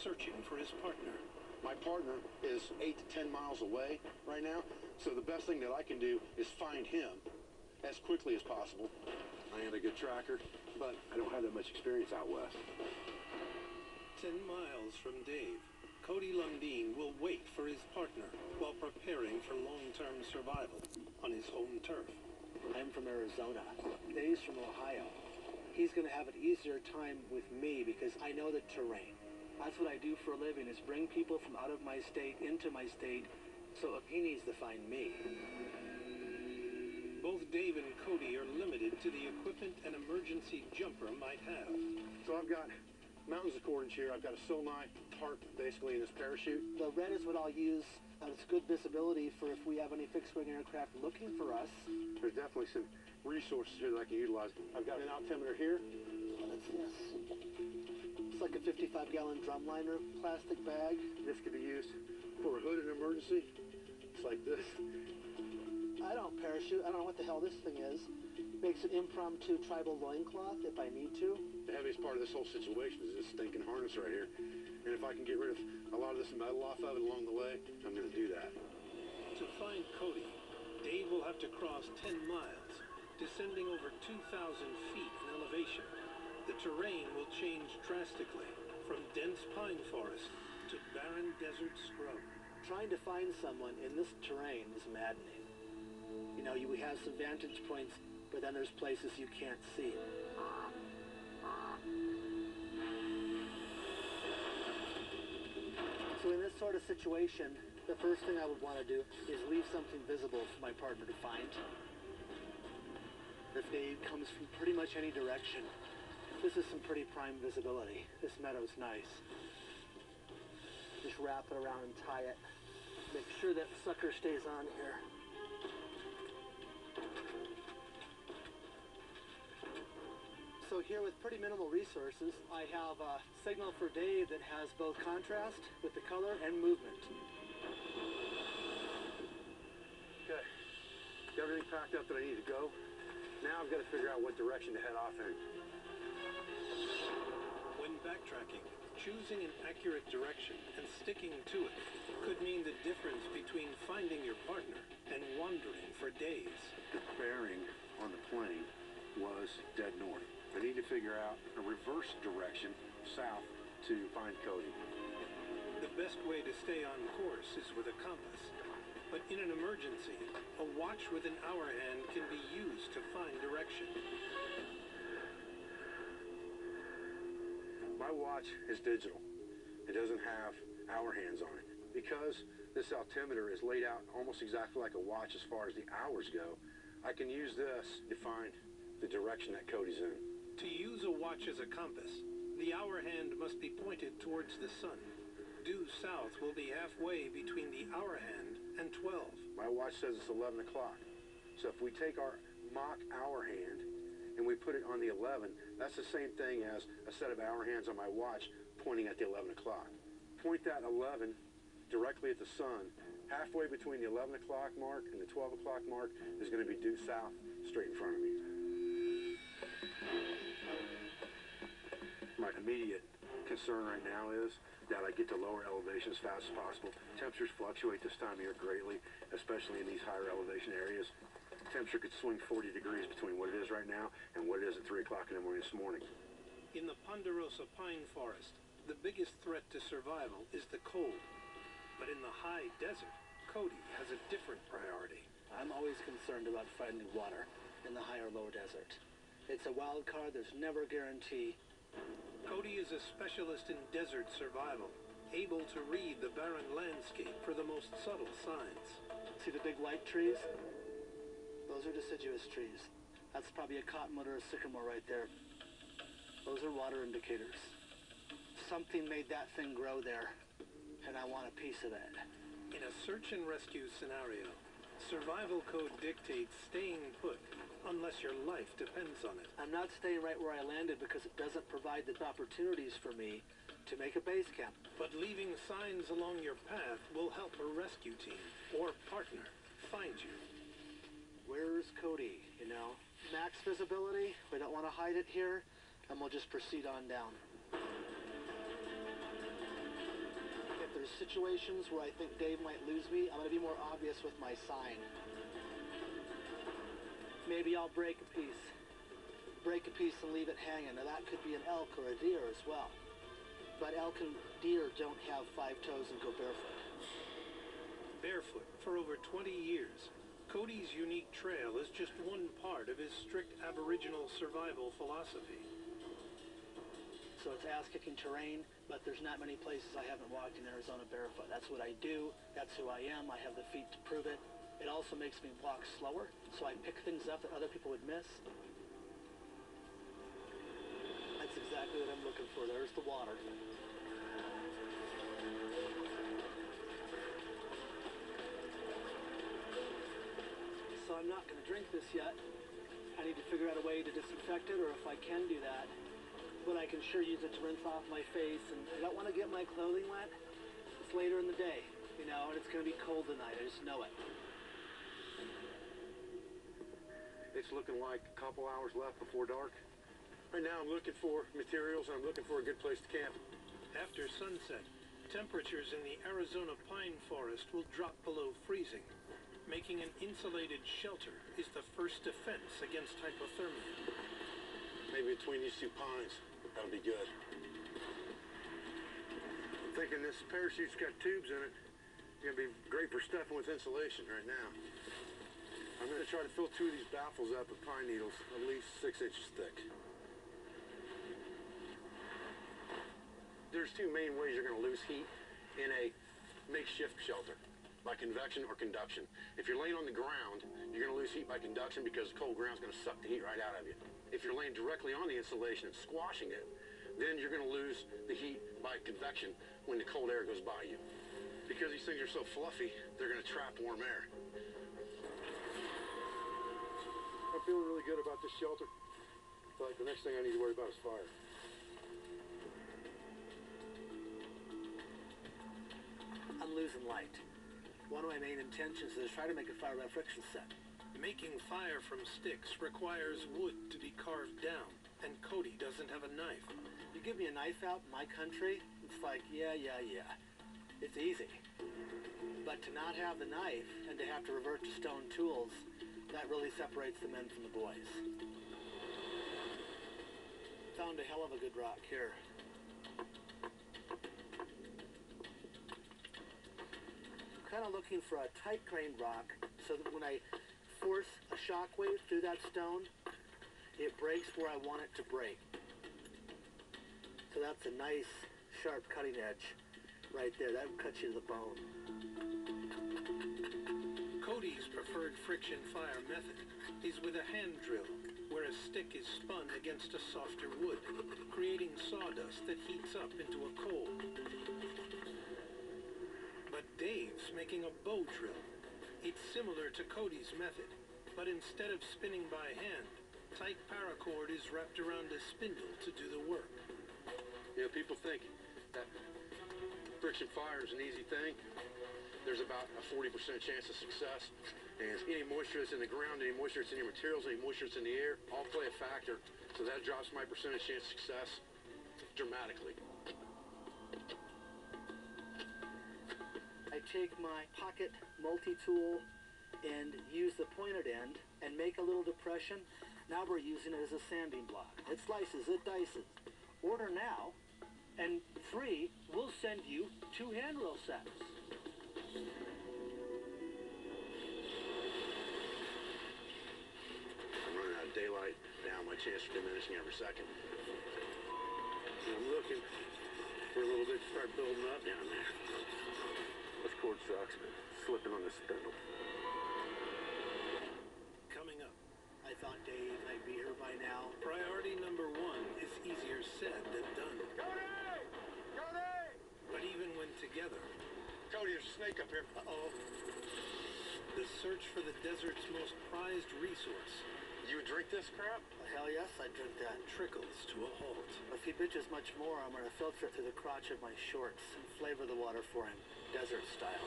searching for his partner. My partner is 8 to 10 miles away right now, so the best thing that I can do is find him as quickly as possible. I am a good tracker, but I don't have that much experience out west. 10 miles from Dave, Cody Lundeen will wait for his partner while preparing for long-term survival on his home turf. I'm from Arizona. Dave's from Ohio. He's going to have an easier time with me because I know the terrain. That's what I do for a living, is bring people from out of my state into my state, so he needs to find me. Both Dave and Cody are limited to the equipment an emergency jumper might have. So I've got mountains of cordage here. I've got a Sonai tarp basically in this parachute. The red is what I'll use. It's good visibility for if we have any fixed-wing aircraft looking for us. There's definitely some resources here that I can utilize. I've got an altimeter here. Yes. It's like a 55-gallon drumliner plastic bag. This could be used for a hood in an emergency. It's like this. I don't parachute. I don't know what the hell this thing is. Makes an impromptu tribal loincloth if I need to. The heaviest part of this whole situation is this stinking harness right here. And if I can get rid of a lot of this metal off of it along the way, I'm going to do that. To find Cody, Dave will have to cross 10 miles, descending over 2,000 feet in elevation. The terrain will change drastically from dense pine forest to barren desert scrub. Trying to find someone in this terrain is maddening. You know, we have some vantage points, but then there's places you can't see. So in this sort of situation, the first thing I would want to do is leave something visible for my partner to find. If Dave comes from pretty much any direction, this is some pretty prime visibility. This meadow's nice. Just wrap it around and tie it. Make sure that sucker stays on here. So here with pretty minimal resources, I have a signal for Dave that has both contrast with the color and movement. Okay, got everything packed up that I need to go. Now I've got to figure out what direction to head off in. When backtracking, choosing an accurate direction and sticking to it could mean the difference between finding your partner and wandering for days. The bearing on the plane was dead north. I need to figure out a reverse direction south to find Cody. The best way to stay on course is with a compass. But in an emergency, a watch with an hour hand can be used to find direction. My watch is digital. It doesn't have hour hands on it. Because this altimeter is laid out almost exactly like a watch as far as the hours go, I can use this to find the direction that Cody's in. To use a watch as a compass, the hour hand must be pointed towards the sun. Due south will be halfway between the hour hand and 12. My watch says it's 11 o'clock. So if we take our mock hour hand and we put it on the 11, that's the same thing as a set of hour hands on my watch pointing at the 11 o'clock. Point that 11 directly at the sun. Halfway between the 11 o'clock mark and the 12 o'clock mark is going to be due south, straight in front of me. My immediate concern right now is that I get to lower elevation as fast as possible. Temperatures fluctuate this time of year greatly, especially in these higher elevation areas. Temperature could swing 40 degrees between what it is right now and what it is at 3 o'clock in the morning this morning. In the Ponderosa pine forest, the biggest threat to survival is the cold. But in the high desert, Cody has a different priority. I'm always concerned about finding water in the high or low desert. It's a wild card, there's never a guarantee. Cody is a specialist in desert survival, able to read the barren landscape for the most subtle signs. See the big white trees? Those are deciduous trees. That's probably a cottonwood or a sycamore right there. Those are water indicators. Something made that thing grow there, and I want a piece of it. In a search and rescue scenario, survival code dictates staying put unless your life depends on it. I'm not staying right where I landed because it doesn't provide the opportunities for me to make a base camp. But leaving signs along your path will help a rescue team or partner find you. Where's Cody, you know? Max visibility, we don't want to hide it here, and we'll just proceed on down. situations where I think Dave might lose me, I'm going to be more obvious with my sign. Maybe I'll break a piece. Break a piece and leave it hanging. Now that could be an elk or a deer as well. But elk and deer don't have 5 toes and go barefoot. Barefoot for over 20 years, Cody's unique trail is just one part of his strict Aboriginal survival philosophy. So it's ass-kicking terrain, but there's not many places I haven't walked in Arizona barefoot. That's what I do. That's who I am. I have the feet to prove it. It also makes me walk slower, so I pick things up that other people would miss. That's exactly what I'm looking for. There's the water. So I'm not going to drink this yet. I need to figure out a way to disinfect it, or if I can do that, but I can sure use it to rinse off my face, and I don't want to get my clothing wet. It's later in the day, you know, and it's going to be cold tonight. I just know it. It's looking like a couple hours left before dark. Right now I'm looking for materials and I'm looking for a good place to camp. After sunset, temperatures in the Arizona pine forest will drop below freezing. Making an insulated shelter is the first defense against hypothermia. Maybe between these 2 pines, that'll be good. I'm thinking this parachute's got tubes in it. It's gonna be great for stuffing with insulation right now. I'm gonna try to fill 2 of these baffles up with pine needles, at least 6 inches thick. There's 2 main ways you're gonna lose heat in a makeshift shelter. By convection or conduction. If you're laying on the ground, you're going to lose heat by conduction because the cold ground's going to suck the heat right out of you. If you're laying directly on the insulation and squashing it, then you're going to lose the heat by convection when the cold air goes by you. Because these things are so fluffy, they're going to trap warm air. I'm feeling really good about this shelter. But the next thing I need to worry about is fire. I'm losing light. One of my main intentions is to try to make a fire by friction set. Making fire from sticks requires wood to be carved down, and Cody doesn't have a knife. You give me a knife out in my country, it's like, yeah. It's easy. But to not have the knife and to have to revert to stone tools, that really separates the men from the boys. Found a hell of a good rock here. Kind of looking for a tight-grained rock so that when I force a shock wave through that stone, it breaks where I want it to break. So that's a nice, sharp cutting edge right there. That would cut you to the bone. Cody's preferred friction fire method is with a hand drill, where a stick is spun against a softer wood, creating sawdust that heats up into a coal. But Dave's making a bow drill. It's similar to Cody's method, but instead of spinning by hand, tight paracord is wrapped around a spindle to do the work. You know, people think that friction fire is an easy thing. There's about a 40% chance of success. And any moisture that's in the ground, any moisture that's in your materials, any moisture that's in the air, all play a factor. So that drops my percentage chance of success dramatically. I take my pocket multi-tool and use the pointed end and make a little depression. Now we're using it as a sanding block. It slices, it dices. Order now, and free, we'll send you 2 handrail sets. I'm running out of daylight now. My chance are diminishing every second. And I'm looking for a little bit to start building up down there. This cord sucks, but slipping on this spindle. Coming up, I thought Dave might be here by now. priority number 1 is easier said than done. Cody! Cody! But even when together, Cody, there's a snake up here. Uh-oh. the search for the desert's most prized resource You would drink this crap? Hell yes, I'd drink that. trickles to a halt. If he bitches much more, I'm going to filter it through the crotch of my shorts and flavor the water for him, desert style.